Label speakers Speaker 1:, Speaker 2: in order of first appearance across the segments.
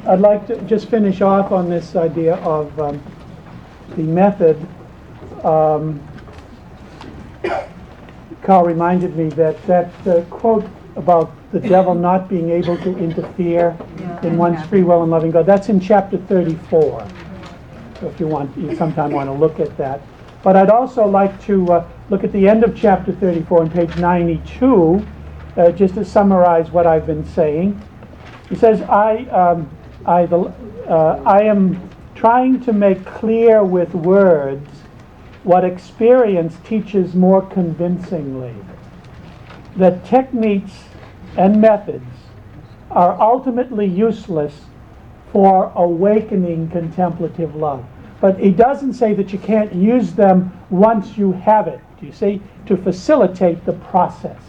Speaker 1: I'd like to just finish off on this idea of the method. Carl reminded me that quote about the devil not being able to interfere in one's free will and loving God, that's in chapter 34. So if you sometime want to look at that. But I'd also like to look at the end of chapter 34 on page 92, just to summarize what I've been saying. He says, I am trying to make clear with words what experience teaches more convincingly, that techniques and methods are ultimately useless for awakening contemplative love. But he doesn't say that you can't use them once you have it, do you see, to facilitate the process.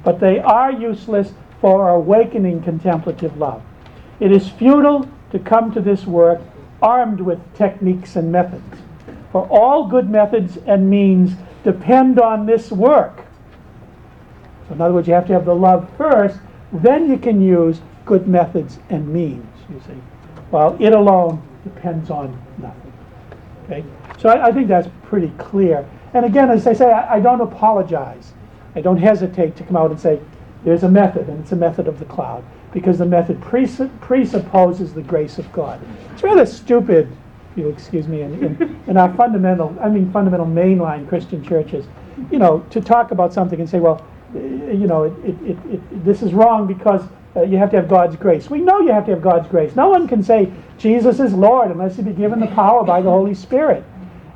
Speaker 1: But they are useless for awakening contemplative love. It is futile to come to this work armed with techniques and methods. For all good methods and means depend on this work. So in other words, you have to have the love first, then you can use good methods and means, you see. While it alone depends on nothing. Okay? So I think that's pretty clear. And again, as I say, I don't apologize. I don't hesitate to come out and say, there's a method, and it's a method of the cloud, because the method presupposes the grace of God. It's rather stupid, if you'll excuse me, in our fundamental mainline Christian churches, to talk about something and say, well, this is wrong because you have to have God's grace. We know you have to have God's grace. No one can say Jesus is Lord unless he be given the power by the Holy Spirit.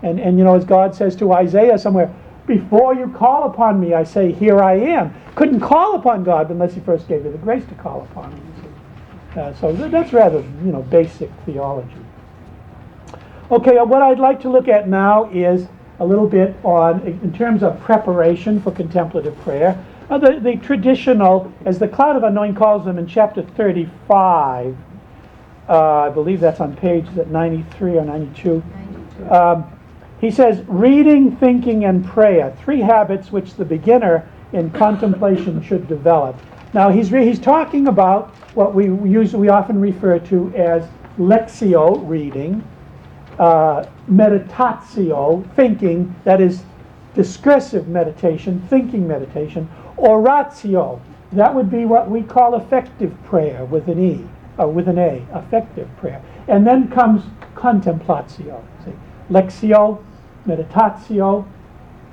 Speaker 1: And as God says to Isaiah somewhere, before you call upon me, I say, here I am. Couldn't call upon God unless he first gave you the grace to call upon him. So that's rather, basic theology. Okay, what I'd like to look at now is a little bit in terms of preparation for contemplative prayer, the traditional, as the Cloud of Unknowing calls them in chapter 35, I believe that's on page 93 or 92. 92. He says, reading, thinking, and prayer, 3 habits which the beginner in contemplation should develop. Now he's talking about what we often refer to as lexio, reading, meditatio, thinking, that is discursive meditation, thinking meditation, oratio, that would be what we call effective prayer with an E, with an A, effective prayer. And then comes contemplatio. See? Lexio, meditatio,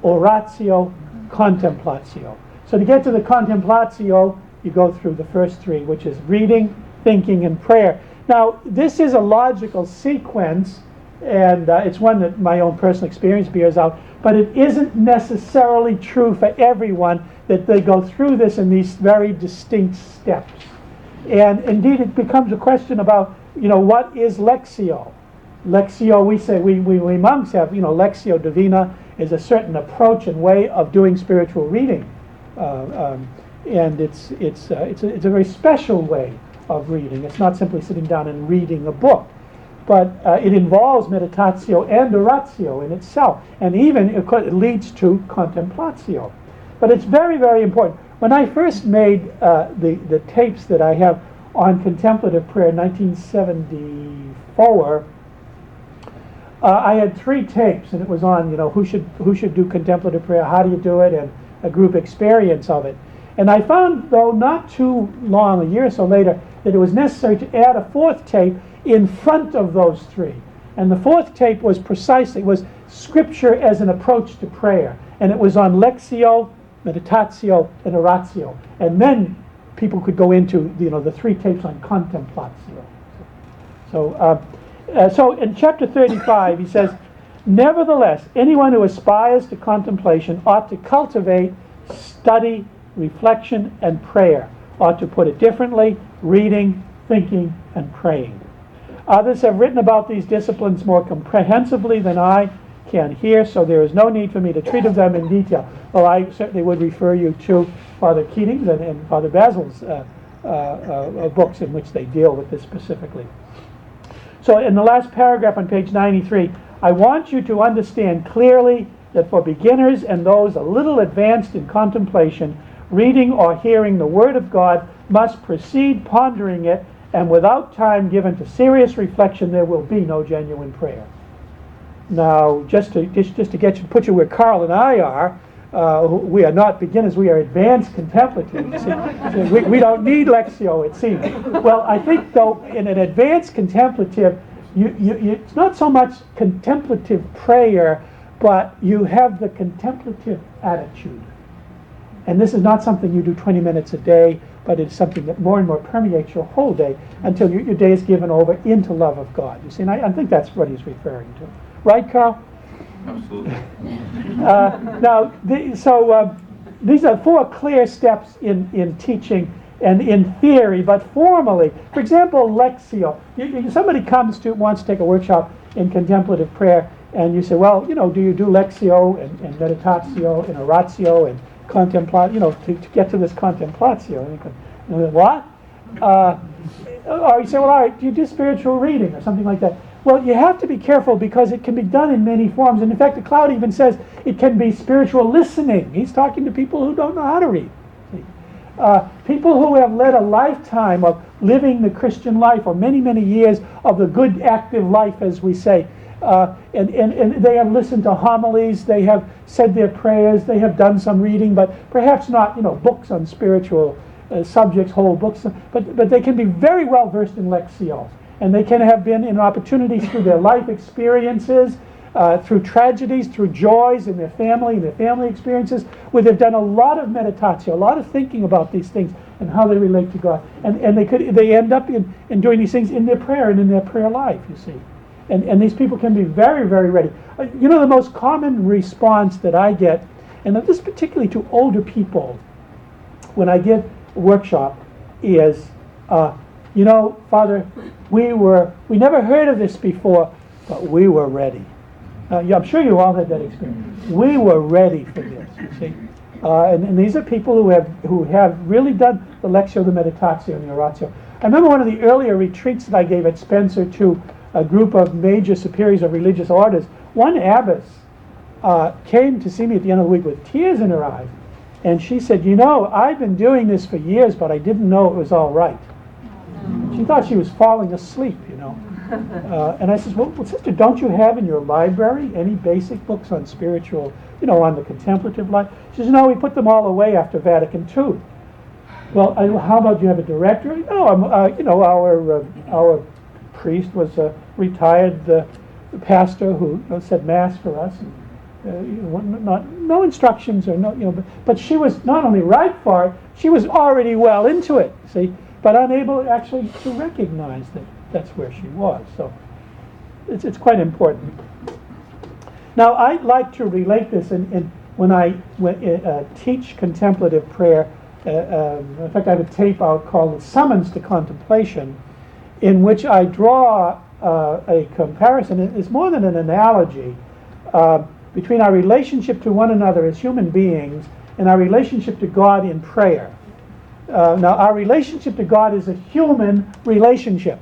Speaker 1: oratio, contemplatio. So to get to the contemplatio, you go through the first 3, which is reading, thinking, and prayer. Now, this is a logical sequence, and it's one that my own personal experience bears out, but it isn't necessarily true for everyone that they go through this in these very distinct steps. And indeed, it becomes a question about, what is lexio? Lexio, we say, we monks have, lexio divina is a certain approach and way of doing spiritual reading. And it's a very special way of reading. It's not simply sitting down and reading a book, but it involves meditatio and oratio in itself, and even it leads to contemplatio. But it's very, very important. When I first made the tapes that I have on contemplative prayer in 1974, I had 3 tapes, and it was on, who should do contemplative prayer, how do you do it, and a group experience of it. And I found, though not too long, a year or so later, that it was necessary to add a 4th tape in front of those 3. And the 4th tape was Scripture as an approach to prayer. And it was on lexio, meditatio, and oratio. And then people could go into, the 3 tapes on contemplatio. So in chapter 35, he says, nevertheless, anyone who aspires to contemplation ought to cultivate study, reflection, and prayer. Ought to put it differently, reading, thinking, and praying. Others have written about these disciplines more comprehensively than I can here, so there is no need for me to treat of them in detail. Well, I certainly would refer you to Father Keating's and Father Basil's books in which they deal with this specifically. So in the last paragraph on page 93, I want you to understand clearly that for beginners and those a little advanced in contemplation, reading or hearing the Word of God must precede pondering it And without time given to serious reflection, there will be no genuine prayer. Now, just to put you where Carl and I are, we are not beginners, we are advanced contemplatives. We don't need Lectio, it seems. Well, I think, though, in an advanced contemplative, it's not so much contemplative prayer, but you have the contemplative attitude. And this is not something you do 20 minutes a day, but it's something that more and more permeates your whole day until your day is given over into love of God. You see, and I think that's what he's referring to. Right, Carl?
Speaker 2: Absolutely.
Speaker 1: These are 4 clear steps in teaching and in theory, but formally. For example, Lectio. Somebody wants to take a workshop in contemplative prayer, and you say, well, do you do Lectio and Meditatio and Oratio and Contemplatio, to get to this Contemplatio? And what? Or you say, well, all right, do you do spiritual reading or something like that? Well, you have to be careful because it can be done in many forms. And in fact, the Cloud even says it can be spiritual listening. He's talking to people who don't know how to read. People who have led a lifetime of living the Christian life, or many, many years of the good active life, as we say. And they have listened to homilies, they have said their prayers, they have done some reading, but perhaps not, books on spiritual subjects, whole books, but they can be very well versed in Lectio. And they can have been in opportunities through their life experiences, through tragedies, through joys in their family experiences, where they've done a lot of meditatio, a lot of thinking about these things and how they relate to God. And they end up in doing these things in their prayer and in their prayer life, you see. And these people can be very, very ready. The most common response that I get, and this is particularly to older people, when I give a workshop, is, Father, we never heard of this before, but we were ready. I'm sure you all had that experience. We were ready for this, you see. And these are people who have really done the Lectio, the Meditatio, and the Oratio. I remember one of the earlier retreats that I gave at Spencer to a group of major superiors of religious orders. One abbess came to see me at the end of the week with tears in her eyes. And she said, I've been doing this for years, but I didn't know it was all right. She thought she was falling asleep, And I said, well, sister, don't you have in your library any basic books on spiritual, on the contemplative life? She says, no, we put them all away after Vatican II. Well, how about you have a directory? No, our priest was a retired pastor who said Mass for us. No instructions or but she was not only right for it, she was already well into it, see, but unable actually to recognize that that's where she was. So it's quite important. Now, I like to relate this when I teach contemplative prayer. In fact, I have a tape out called The Summons to Contemplation, in which I draw a comparison. It's more than an analogy between our relationship to one another as human beings and our relationship to God in prayer. Now, our relationship to God is a human relationship.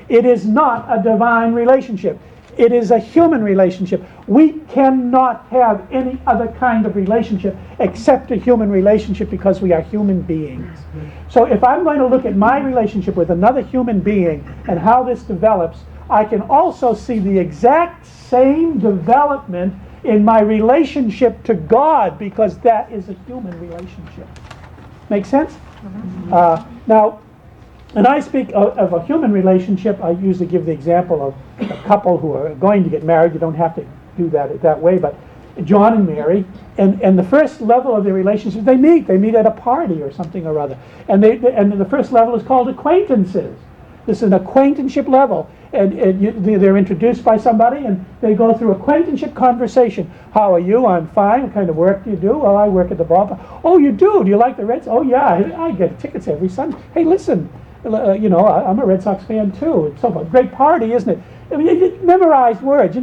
Speaker 1: It is not a divine relationship. It is a human relationship. We cannot have any other kind of relationship except a human relationship because we are human beings. So if I'm going to look at my relationship with another human being and how this develops, I can also see the exact same development in my relationship to God, because that is a human relationship. Make sense? Now, when I speak of a human relationship, I usually give the example of a couple who are going to get married. You don't have to do that way, but John and Mary, and the first level of their relationship, they meet at a party or something or other, and the first level is called acquaintances. This is an acquaintanceship level, and they're introduced by somebody, and they go through acquaintanceship conversation. How are you? I'm fine. What kind of work do you do? Well, I work at the ballpark. Oh, you do? Do you like the Reds? Oh, yeah, I get tickets every Sunday. Hey, listen, I'm a Red Sox fan too. It's so great party, isn't it? I mean, you memorize words. You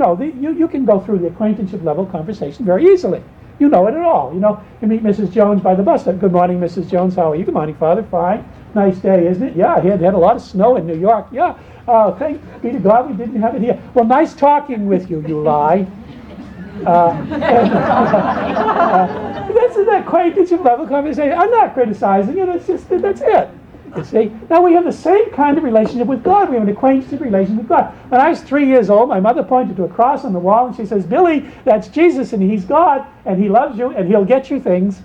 Speaker 1: can go through the acquaintanceship level conversation very easily. You know it at all. You meet Mrs. Jones by the bus. Good morning, Mrs. Jones. How are you? Good morning, Father. Fine. Nice day, isn't it? Yeah, had a lot of snow in New York. Yeah. Thank be to God we didn't have it here. Well, nice talking with you, you lie. That's an acquaintanceship level conversation. I'm not criticizing it. It's just that's it. You see? Now we have the same kind of relationship with God. We have an acquaintanceship relationship with God. When I was 3 years old, my mother pointed to a cross on the wall and she says, "Billy, that's Jesus and he's God and he loves you and he'll get you things."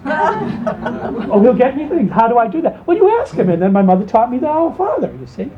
Speaker 1: Oh, he'll get me things. How do I do that? Well, you ask him. And then my mother taught me the Our Father, you see. And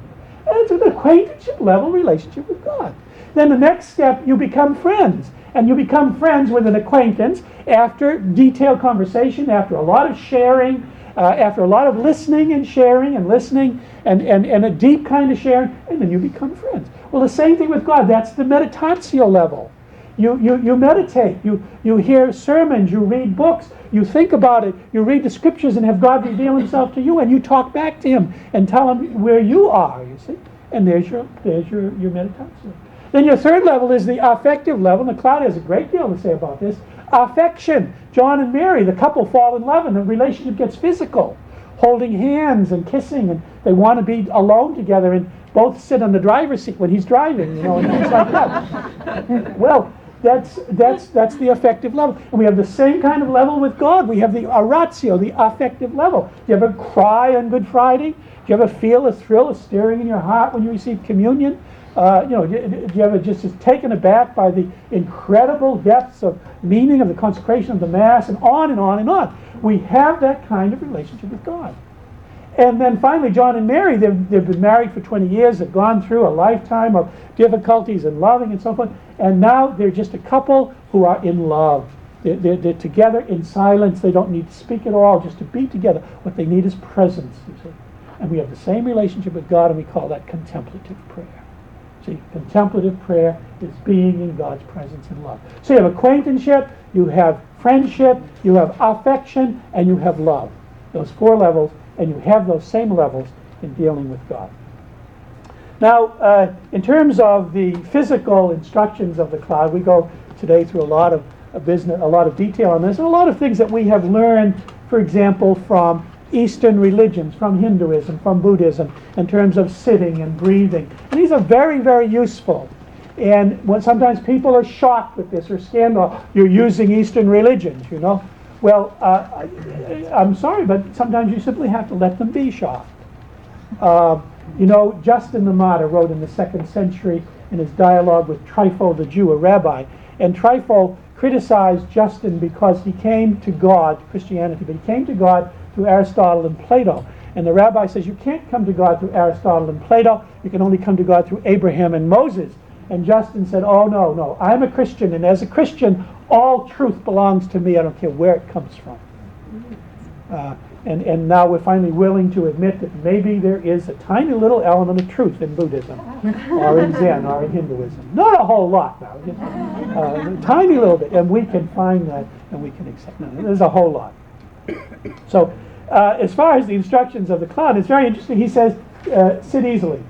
Speaker 1: it's an acquaintanceship level relationship with God. Then the next step, you become friends. And you become friends with an acquaintance after detailed conversation, after a lot of sharing, after a lot of listening and sharing and listening and a deep kind of sharing, and then you become friends. Well, the same thing with God. That's the meditatio level. You meditate, you hear sermons, you read books, you think about it, you read the scriptures and have God reveal himself to you, and you talk back to him and tell him where you are, you see. And there's your meditatio. Then your third level is the affective level, and Claudia has a great deal to say about this. Affection. John and Mary, the couple fall in love and the relationship gets physical. Holding hands and kissing, and they want to be alone together and both sit on the driver's seat when he's driving, and things like that. Well, that's the affective level. And we have the same kind of level with God. We have the oratio, the affective level. Do you ever cry on Good Friday? Do you ever feel a thrill, a stirring in your heart when you receive communion? Do you ever just taken aback by the incredible depths of meaning of the consecration of the Mass, and on and on and on? We have that kind of relationship with God. And then finally, John and Mary, they've been married for 20 years, they've gone through a lifetime of difficulties and loving and so forth, and now they're just a couple who are in love. They're together in silence. They don't need to speak at all, just to be together. What they need is presence, you see. And we have the same relationship with God, and we call that contemplative prayer. See, contemplative prayer is being in God's presence and love. So you have acquaintanceship, you have friendship, you have affection, and you have love. Those four levels, and you have those same levels in dealing with God. Now, in terms of the physical instructions of the cloud, we go today through a lot of detail on this, and a lot of things that we have learned, for example, from Eastern religions, from Hinduism, from Buddhism, in terms of sitting and breathing. And these are very, very useful. And when sometimes people are shocked with this or scandal, you're using Eastern religions, you know. Well, I'm sorry, but sometimes you simply have to let them be shocked. Justin the Martyr wrote in the 2nd century in his dialogue with Trypho the Jew, a rabbi, and Trypho criticized Justin because he came to God, Christianity, but he came to God through Aristotle and Plato. And the rabbi says, you can't come to God through Aristotle and Plato, you can only come to God through Abraham and Moses. And Justin said, oh, no, I'm a Christian, and as a Christian, all truth belongs to me, I don't care where it comes from. And now we're finally willing to admit that maybe there is a tiny little element of truth in Buddhism, or in Zen, or in Hinduism. Not a whole lot now, a tiny little bit, and we can find that, and we can accept that. There's a whole lot. So, as far as the instructions of the cloud, it's very interesting. He says, sit easily.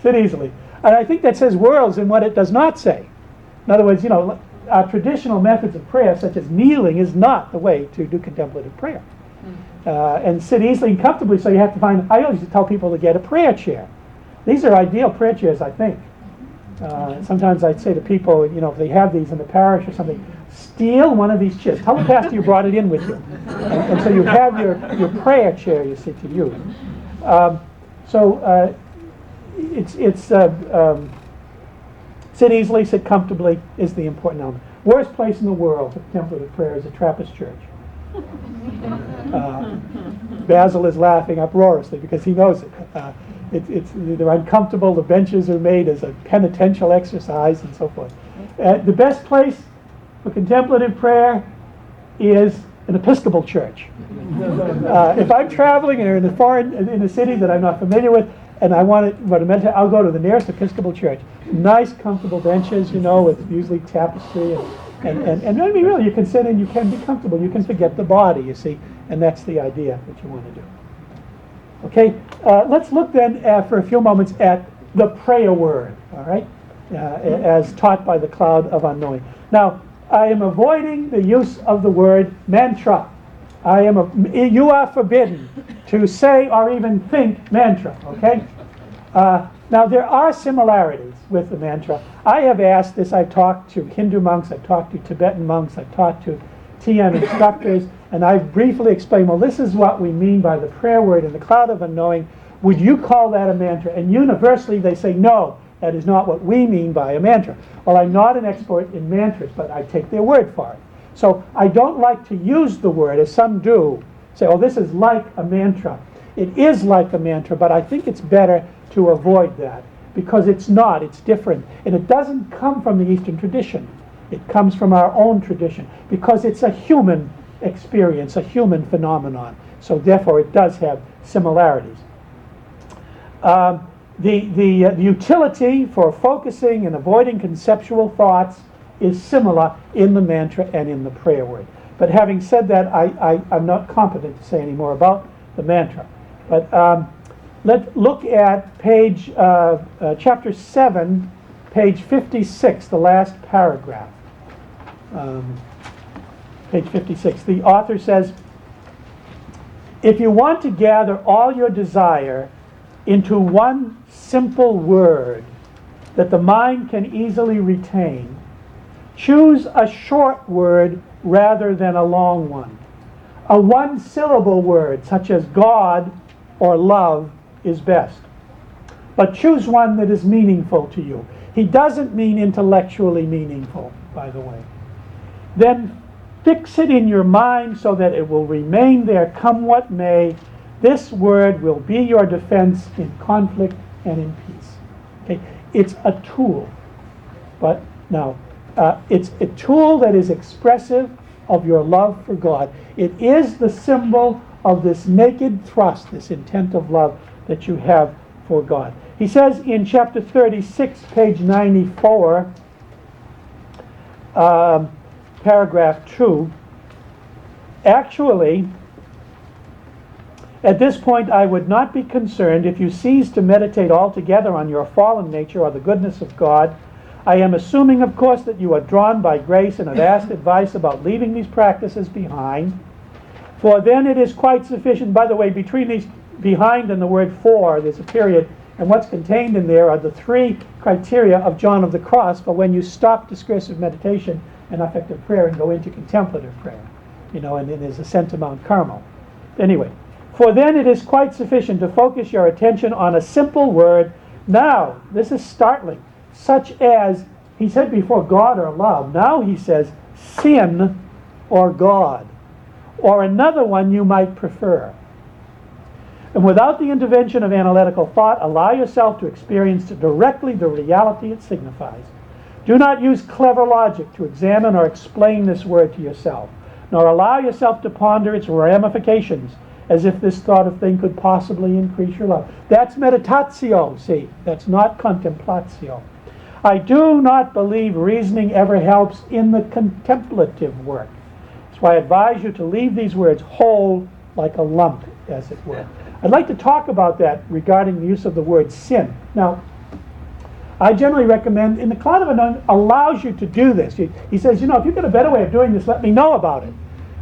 Speaker 1: Sit easily. And I think that says worlds in what it does not say. In other words, our traditional methods of prayer, such as kneeling, is not the way to do contemplative prayer. And sit easily and comfortably, so you have to find, I always tell people to get a prayer chair. These are ideal prayer chairs, I think. Sometimes I'd say to people, if they have these in the parish or something, steal one of these chairs. Tell the pastor you brought it in with you. And so you have your prayer chair, you see, to use. Sit easily, sit comfortably is the important element. Worst place in the world for contemplative prayer is a Trappist church. Basil is laughing uproariously because he knows it. They're uncomfortable, the benches are made as a penitential exercise and so forth. The best place for contemplative prayer is an Episcopal church. If I'm traveling in a city that I'm not familiar with, and I want to meditate, I'll go to the nearest Episcopal church. Nice, comfortable benches, with usually tapestry, and I mean, really, you can sit and you can be comfortable. You can forget the body, you see, and that's the idea that you want to do. Okay, let's look then for a few moments at the prayer word, all right, as taught by the cloud of unknowing. Now, I am avoiding the use of the word mantra. You are forbidden to say or even think mantra, okay? Now, there are similarities with the mantra. I have asked this. I've talked to Hindu monks, I've talked to Tibetan monks, I've talked to TM instructors, and I've briefly explained, well, this is what we mean by the prayer word in the cloud of unknowing. Would you call that a mantra? And universally they say, no, that is not what we mean by a mantra. Well, I'm not an expert in mantras, but I take their word for it. So I don't like to use the word, as some do, say, oh, this is like a mantra. It is like a mantra, but I think it's better to avoid that, because it's not, it's different. And it doesn't come from the Eastern tradition. It comes from our own tradition, because it's a human experience, a human phenomenon. So therefore it does have similarities. The utility for focusing and avoiding conceptual thoughts is similar in the mantra and in the prayer word. But having said that, I'm not competent to say any more about the mantra. But let's look at page, chapter 7, page 56, the last paragraph. Page 56. The author says, if you want to gather all your desire into one simple word that the mind can easily retain, choose a short word rather than a long one. A one-syllable word, such as God or love, is best. But choose one that is meaningful to you. He doesn't mean intellectually meaningful, by the way. Then fix it in your mind so that it will remain there, come what may. This word will be your defense in conflict and in peace. Okay? It's a tool. But now, it's a tool that is expressive of your love for God. It is the symbol of this naked thrust, this intent of love that you have for God. He says in chapter 36, page 94, paragraph 2, actually, at this point I would not be concerned if you cease to meditate altogether on your fallen nature or the goodness of God. I am assuming, of course, that you are drawn by grace and have asked advice about leaving these practices behind. For then it is quite sufficient. By the way, between these behind and the word for, there's a period, and what's contained in there are the three criteria of John of the Cross for when you stop discursive meditation and affective prayer and go into contemplative prayer. You know, and then there's ascent to Mount Carmel. Anyway, for then it is quite sufficient to focus your attention on a simple word. Now, this is startling. Such as, he said before God or love, now he says sin or God, or another one you might prefer. And without the intervention of analytical thought, allow yourself to experience directly the reality it signifies. Do not use clever logic to examine or explain this word to yourself, nor allow yourself to ponder its ramifications as if this thought of thing could possibly increase your love. That's meditatio, see, that's not contemplatio. I do not believe reasoning ever helps in the contemplative work. That's why I advise you to leave these words whole like a lump, as it were. I'd like to talk about that regarding the use of the word sin. Now, I generally recommend, in the Cloud of Unknowing allows you to do this. He says, you know, if you've got a better way of doing this, let me know about it.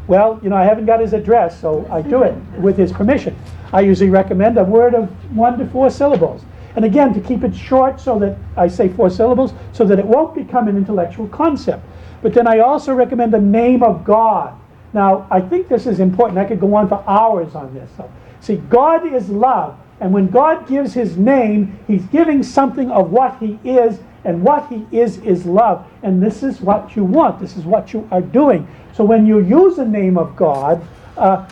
Speaker 1: Well, you know, I haven't got his address, so I do it with his permission. I usually recommend a word of 1 to 4 syllables. And again, to keep it short so that I say 4 syllables, so that it won't become an intellectual concept. But then I also recommend the name of God. Now, I think this is important. I could go on for hours on this. So, see, God is love. And when God gives his name, he's giving something of what he is, and what he is love. And this is what you want. This is what you are doing. So when you use the name of God,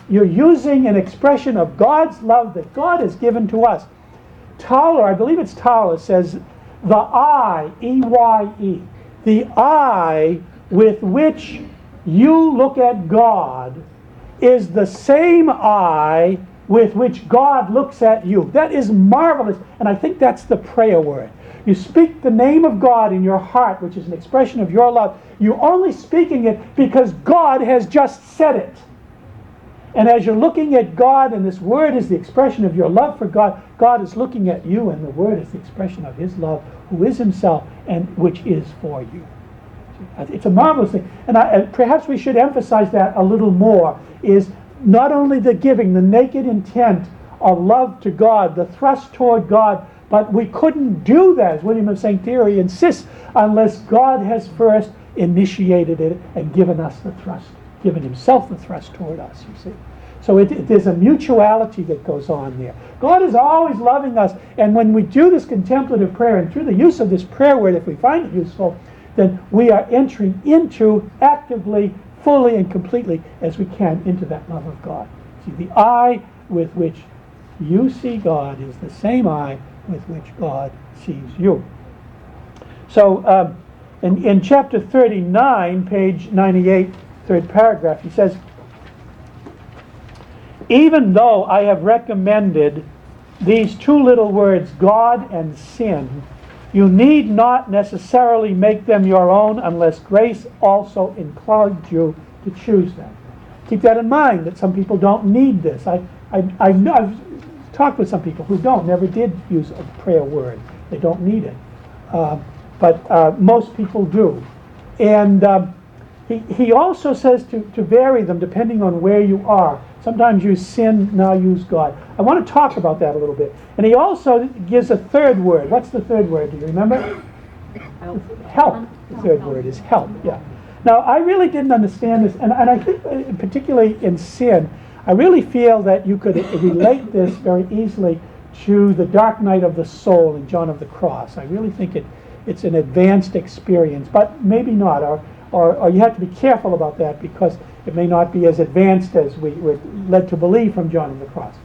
Speaker 1: you're using an expression of God's love that God has given to us. Tauler, I believe it's Tauler, says the eye, E-Y-E, the eye with which you look at God is the same eye with which God looks at you. That is marvelous, and I think that's the prayer word. You speak the name of God in your heart, which is an expression of your love. You're only speaking it because God has just said it. And as you're looking at God, and this word is the expression of your love for God, God is looking at you, and the word is the expression of his love, who is himself, and which is for you. It's a marvelous thing. And perhaps we should emphasize that a little more, is not only the giving, the naked intent of love to God, the thrust toward God, but we couldn't do that, as William of St. Thierry insists, unless God has first initiated it and given us the thrust given himself the thrust toward us, you see. So there's a mutuality that goes on there. God is always loving us, and when we do this contemplative prayer, and through the use of this prayer word, if we find it useful, then we are entering into actively, fully, and completely, as we can, into that love of God. See, the eye with which you see God is the same eye with which God sees you. So in chapter 39, page 98, third paragraph, he says, even though I have recommended these two little words, God and sin, you need not necessarily make them your own unless grace also inclines you to choose them. Keep that in mind, that some people don't need this. I know, I've talked with some people who never did use a prayer word. They don't need it. But most people do. And he also says to vary them depending on where you are. Sometimes use sin, now use God. I want to talk about that a little bit. And he also gives a third word. What's the third word? Do you remember? Help. The third word is help, yeah. Now, I really didn't understand this, and I think particularly in sin, I really feel that you could relate this very easily to the dark night of the soul in John of the Cross. I really think it's an advanced experience, but maybe not, or you have to be careful about that because it may not be as advanced as we were led to believe from John of the Cross.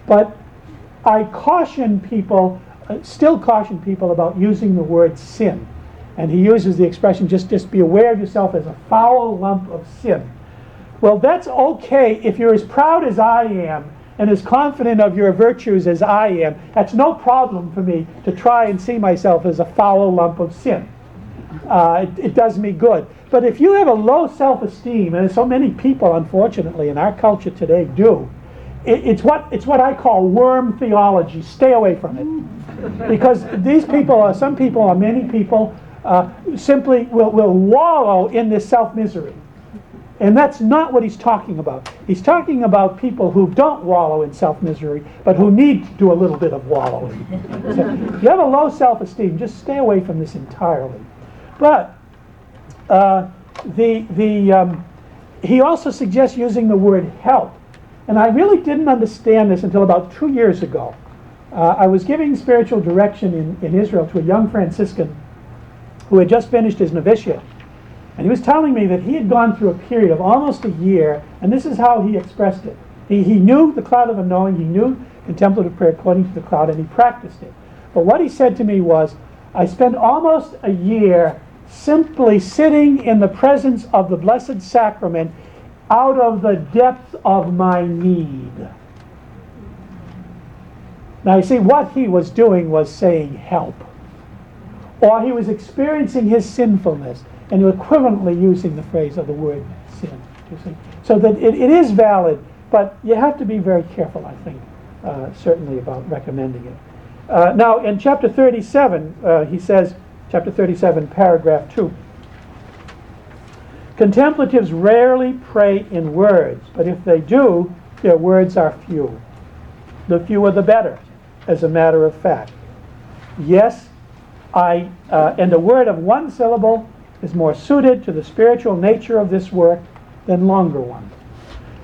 Speaker 1: But I caution people, still caution people about using the word sin. And he uses the expression, just be aware of yourself as a foul lump of sin. Well, that's okay if you're as proud as I am and as confident of your virtues as I am. That's no problem for me to try and see myself as a foul lump of sin. It does me good. But if you have a low self-esteem, and so many people, unfortunately, in our culture today do, it's what I call worm theology. Stay away from it. Because these people, some people, or many people, simply will wallow in this self-misery. And that's not what he's talking about. He's talking about people who don't wallow in self-misery, but who need to do a little bit of wallowing. So if you have a low self-esteem, just stay away from this entirely. But he also suggests using the word help. And I really didn't understand this until about 2 years ago. I was giving spiritual direction in Israel to a young Franciscan who had just finished his novitiate. And he was telling me that he had gone through a period of almost a year, and this is how he expressed it. He knew the cloud of unknowing, he knew contemplative prayer according to the cloud, and he practiced it. But what he said to me was, I spent almost a year simply sitting in the presence of the Blessed Sacrament out of the depth of my need. Now you see, what he was doing was saying help. Or he was experiencing his sinfulness and equivalently using the phrase of the word sin. You see? So that it is valid, but you have to be very careful, I think, certainly about recommending it. Now in chapter 37, he says, chapter 37, paragraph 2, contemplatives rarely pray in words, but if they do, their words are few. The fewer the better, as a matter of fact. Yes, and a word of one syllable is more suited to the spiritual nature of this work than longer ones.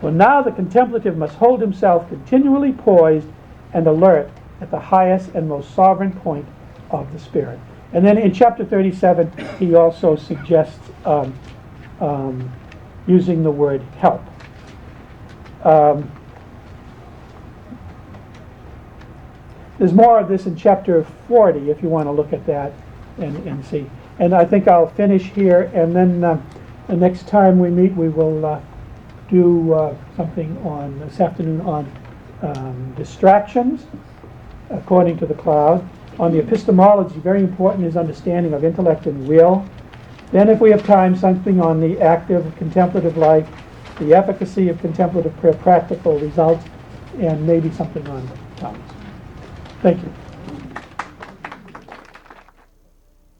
Speaker 1: For now the contemplative must hold himself continually poised and alert at the highest and most sovereign point of the Spirit. And then in chapter 37, he also suggests using the word help. There's more of this in chapter 40 if you want to look at that and see. And I think I'll finish here, and then the next time we meet we will do something on this afternoon on distractions according to the cloud. On the epistemology, very important is understanding of intellect and will. Then if we have time, something on the active contemplative life, the efficacy of contemplative prayer, practical results, and maybe something on tongues. Thank you.